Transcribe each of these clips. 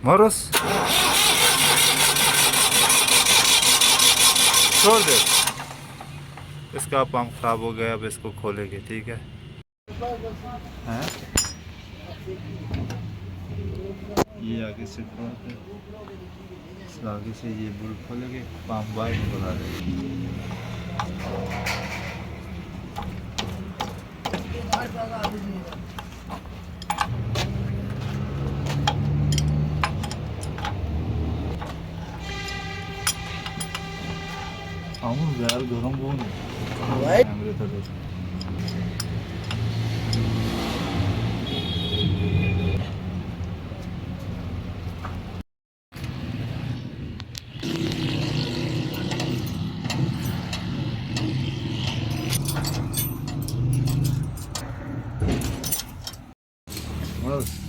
मरोस छोड़ दे। इसका पंप खराब हो गया, अब इसको खोलेंगे, ठीक है। हैं? ये आगे से खोल के इस आगे से ये बुल खोलेंगे, पंप बाहर खोला देंगे। यार गरम बहुत बस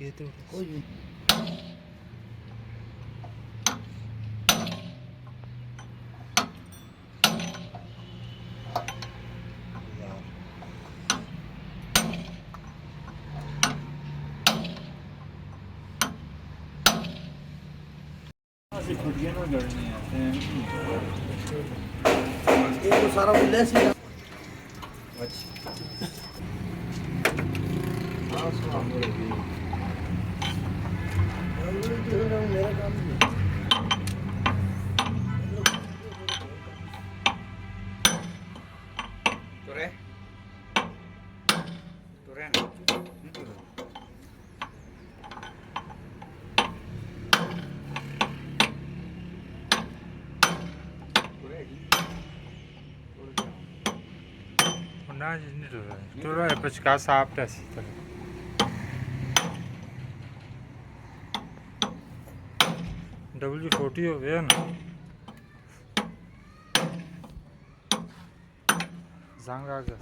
gitu. Oh iya. Masih bagian ordernya ya. Itu sarang udah sih. ना नहीं तो रहा है पचका साफ ऐसी तरह W40 हो गया ना जंग आ गया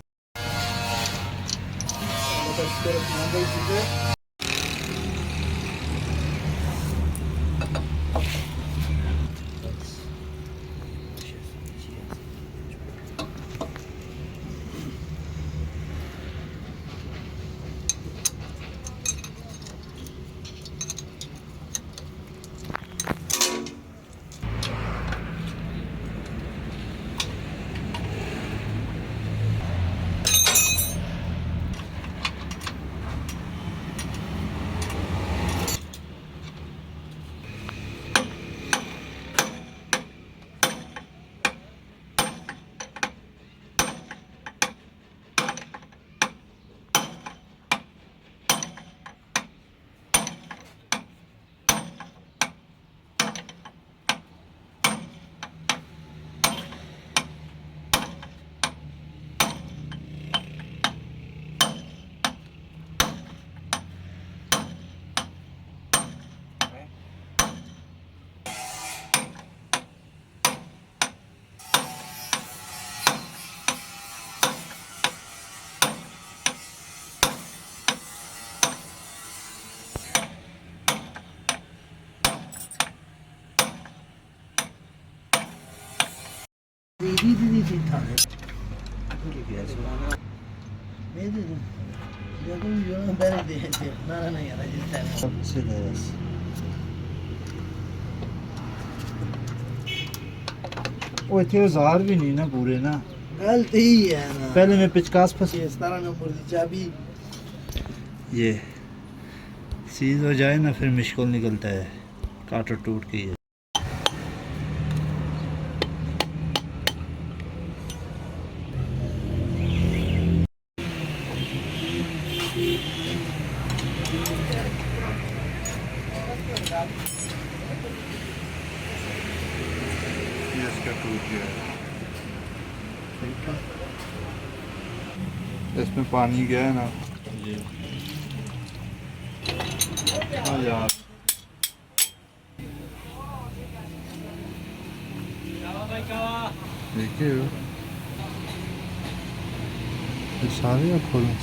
दीदी ठीक ठाक है। अच्छे बस वो इतने औजार भी नहीं ना पूरे ना गलत ही है ना पहले मैं 50 फंस ये 17 नंबर की चाबी ये सीज हो जाए ना फिर मुश्किल निकलता है काटर टूट के ये इसका टूट गया है ठीक है इसमें पानी गया है ना ये हाँ यार देखिए ये सारे आप खोलें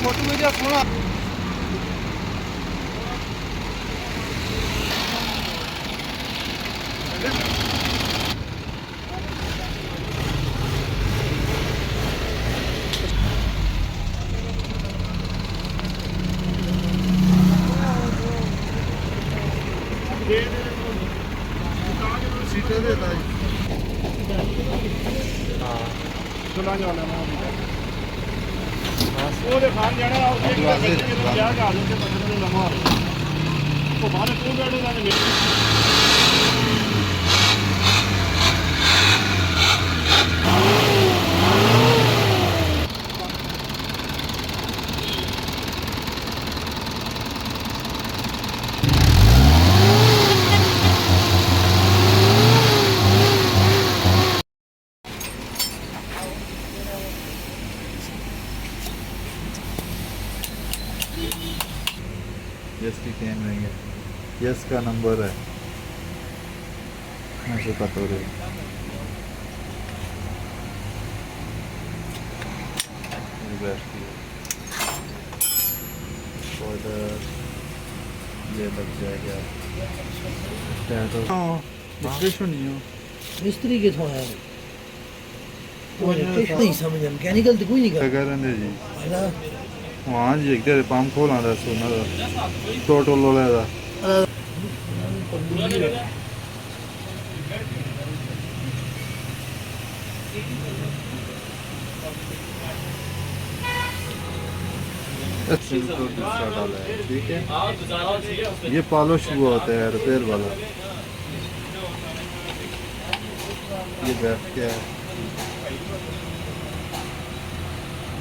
फोटो वीडियो सुना सीटें देता है हाँ चला जाना ਉਹਦੇ ਖਾਣ ਜਾਣਾ ਉਹ ਵਿਆਹ ਕਰ ਦਿੰਦੇ ਬੰਦੇ ਨੂੰ ਲੰਮਾ ਉਹ ਬਾਹਰ ਤੂੰ ਬੈਠੇਗਾ ਨੇ यस की कैमरे है यस का नंबर है ऐसे पता रहे ये लग जाएगा मिस्त्री के थोड़ा नहीं समझ मैकेनिकल तो कोई नहीं कर जी वहाँ जी एक तेरे पंप खोल आना सोना टोटल लो लेदा दूसरा डाला है ठीक है ये पॉलिश हुआ होता है रिपेयर वाला ये बैठ क्या है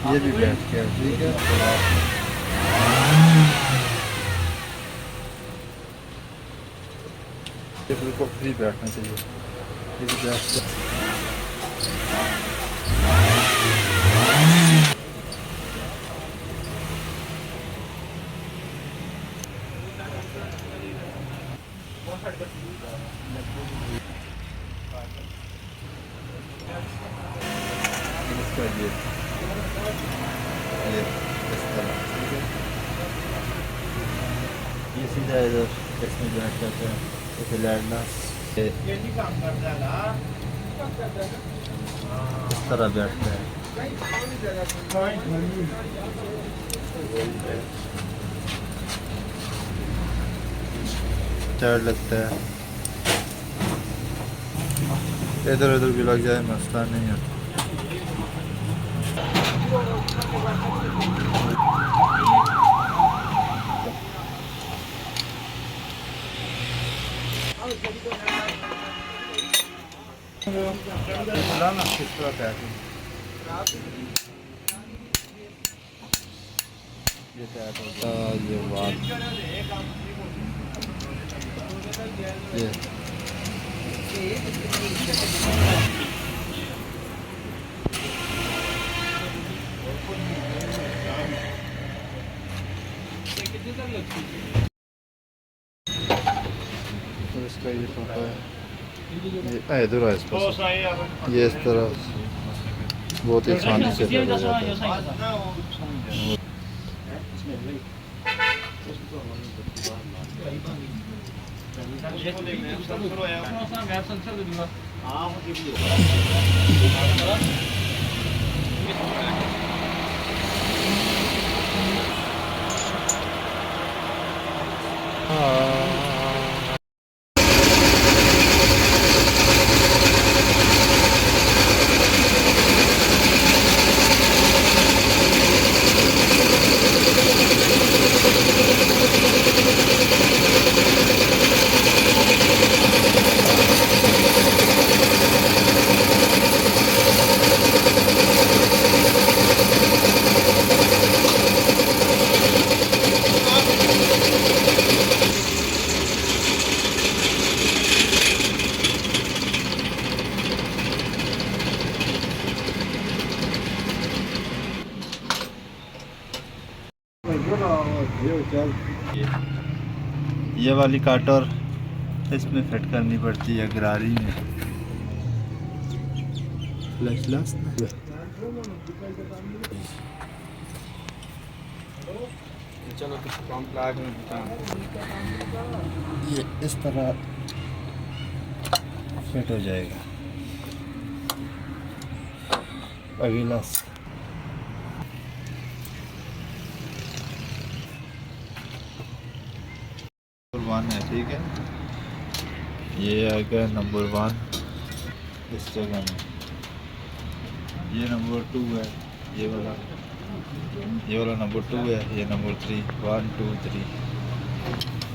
ये भी बैठ गया ठीक है ये बिल्कुल फ्री बैठना चाहिए ये भी बैठ गया ये इस तरह ठीक है ये सीधा इधर इसमें बैठ जाता है इसे लैंडना इस तरह बैठता है टायर लगता है इधर उधर भी लग जाए मसला नहीं है ना किस तरह पैकिंग ये टाइट होता है ये बात ये तो इसका ये होता है ये इधर है इसको ये इस तरह बहुत ही आसानी से लग जाता है ये वाली काटर इसमें फिट करनी पड़ती है गरारी में ये इस तरह फिट हो जाएगा अगला वन है ठीक है ये आएगा नंबर 1 इस जगह में ये नंबर 2 है ये वाला नंबर 2 है ये नंबर 3 1 2 3